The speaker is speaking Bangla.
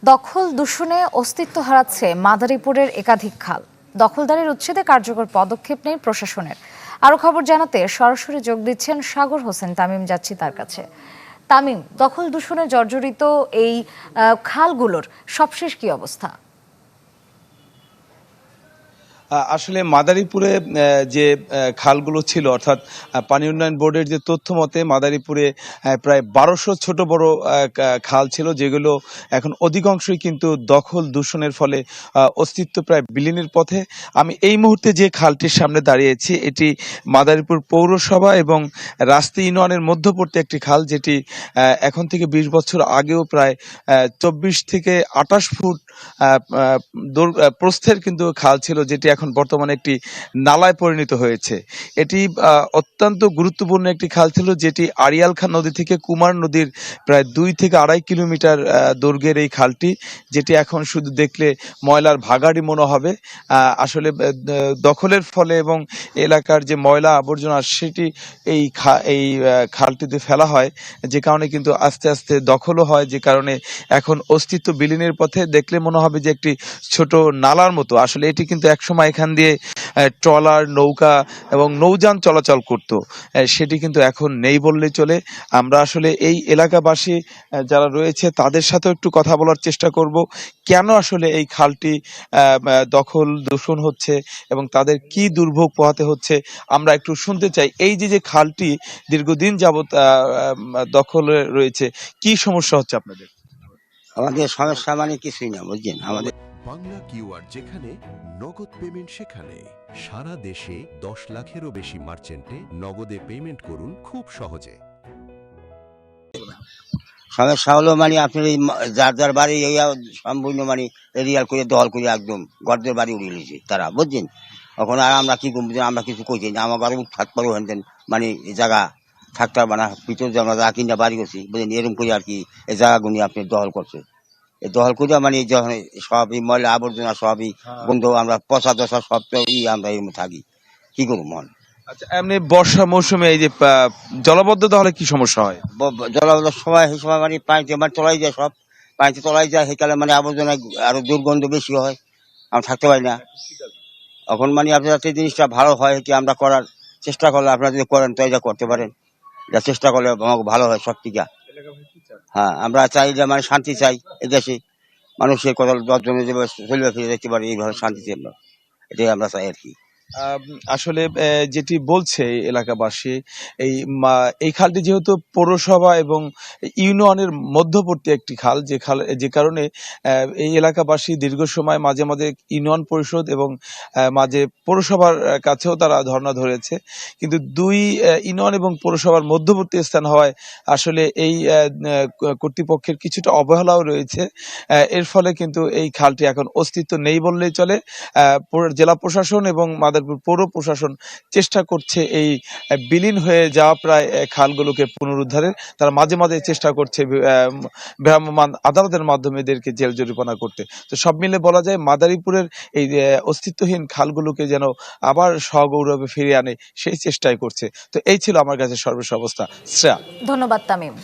দখল দূষণে অস্তিত্ব হারাচ্ছে মাদারীপুরের একাধিক খাল। দখলদারের উচ্ছেদে কার্যকর পদক্ষেপ নেই প্রশাসনের। আরো খবর জানাতে সরাসরি যোগ দিচ্ছেন সাগর হোসেন তামিম, যাচ্ছি তার কাছে। তামিম, দখল দূষণে জর্জরিত এই খালগুলোর সবশেষ কি অবস্থা? আসলে মাদারীপুরে যে খালগুলো ছিল, অর্থাৎ পানি উন্নয়ন বোর্ডের যে তথ্য মতে মাদারীপুরে প্রায় ১২০০ ছোট বড় খাল ছিল, যেগুলো এখন অধিকাংশই কিন্তু দখল দূষণের ফলে অস্তিত্ব প্রায় বিলীনের পথে। আমি এই মুহূর্তে যে খালটির সামনে দাঁড়িয়েছি, এটি মাদারীপুর পৌরসভা এবং রাস্তা ইউনিয়নের মধ্যবর্তী একটি খাল, যেটি এখন থেকে ২০ বছর আগেও প্রায় ২৪ থেকে ২৮ ফুট প্রস্থের কিন্তু খাল ছিল, যেটি এখন বর্তমানে একটি নালায় পরিণত হয়েছে। এটি অত্যন্ত গুরুত্বপূর্ণ একটি খাল ছিল, যেটি আড়িয়াল খাঁ নদী থেকে কুমার নদীর প্রায় ২ থেকে ২.৫ কিলোমিটার দৈর্ঘ্যের এই খালটি, যেটি এখন শুধু দেখলে ময়লার ভাগাড়ই মনে হবে। আসলে দখলের ফলে এবং এলাকার যে ময়লা আবর্জনা সেটি এই খালটিতে ফেলা হয়, যে কারণে কিন্তু আস্তে আস্তে দখলও হয়, যে কারণে এখন অস্তিত্ব বিলীনের পথে। দেখলে মনে হবে যে একটি ছোট নালার মতো। আসলে এটি কিন্তু একসময় এখান দিয়ে ট্রলার, নৌকা এবং নৌযান চলাচল করত, সেটি কিন্তু এখন নেই বললেই চলে। আমরা আসলে এই এলাকাবাসী যারা রয়েছে তাদের সাথেও একটু কথা বলার চেষ্টা করব, কেন আসলে এই খালটি দখল দূষণ হচ্ছে এবং তাদের কি দুর্ভোগ পোহাতে হচ্ছে আমরা একটু শুনতে চাই। এই যে খালটি দীর্ঘদিন যাবৎ দখলে রয়েছে, কি সমস্যা হচ্ছে আপনাদের? আমাদের সমস্যা মানে কিছুই না, বুঝছেন। আমাদের বাংলা কিউআর, যেখানে নগদ পেমেন্ট সেখানে। সারা দেশে ১০ লাখেরও বেশি মার্চেন্টে নগদে পেমেন্ট করুন খুব সহজে। সমস্যা হলো মানে আপনার এই যার যার বাড়ি এই সম্পূর্ণ মানে এরিয়াল করে দল করে একদম গর্দের বাড়ি উড়িয়ে নিয়েছে তারা, বুঝছেন। এখন আর আমরা কি করবো, আমরা কিছু কইছি না। আমার ঘরে উঠাত পারো হেন মানে এই জায়গা থাকতে পারবে না, ভিতর যে আমরা যা কিনা বাড়ি করছি, বুঝলেন, এরকম করে আর কি এই জায়গাগুলি আপনি দখল করছে। এই দখল করে মানে যখন সবই ময়লা আবর্জনা সবই গন্ধ, আমরা পচা দশা সব তো আমরা এরকম থাকি, কি করবো মন। আচ্ছা, এমনি বর্ষা মৌসুমে এই যে জলাবদ্ধতা হলে কি সমস্যা হয়? জলাবদ্ধতার সময় সেই সময় মানে পানিতে মানে তলাই যায়, সব পানিতে তলাই যায়, সেকালে মানে আবর্জনা আরো দুর্গন্ধ বেশি হয়, আমরা থাকতে পারি না। এখন মানে আপনার এই জিনিসটা ভালো হয় কি আমরা করার চেষ্টা করলে, আপনারা যদি করেন তো এটা করতে পারেন, এটা চেষ্টা করলে আমাকে ভালো হয় সব টিকা। হ্যাঁ, আমরা চাই যে মানে শান্তি চাই এই দেশে, মানুষের কথা ১০ জনে যেভাবে চলবে ফিরে দেখতে পারে, এইভাবে শান্তিতে আমরা, এটাই আমরা চাই আর কি। আসলে যেটি বলছে এলাকাবাসী, এই খালটি যেহেতু পৌরসভা এবং ইউনিয়নের মধ্যবর্তী একটি খাল, যে কারণে এই এলাকাবাসী দীর্ঘ সময় মাঝে মাঝে ইউনিয়ন পরিষদ এবং মাঝে পৌরসভার কাছেও তারা ধর্ণা ধরেছে, কিন্তু দুই ইউনিয়ন এবং পৌরসভার মধ্যবর্তী স্থান হওয়ায় আসলে এই কর্তৃপক্ষের কিছুটা অবহেলাও রয়েছে। এর ফলে কিন্তু এই খালটি এখন অস্তিত্ব নেই বললেই চলে। জেলা প্রশাসন এবং মাদারীপুর পৌর প্রশাসন চেষ্টা করছে এই বিলীন হয়ে যাওয়া প্রায় খালগুলোকে পুনরুদ্ধারের। তারা মাঝে মাঝে চেষ্টা করছে ভ্রাম্যমাণ আদালতের মাধ্যমে এদেরকে জেল জরিমানা করতে। তো সব মিলে বলা যায় মাদারীপুরের এই অস্তিত্বহীন খালগুলোকে যেন আবার সগৌরবে ফিরিয়ে আনে সেই চেষ্টাই করছে। তো এই ছিল আমার কাছে সর্বশেষ অবস্থা। শ্রেয়া, ধন্যবাদ তামিম।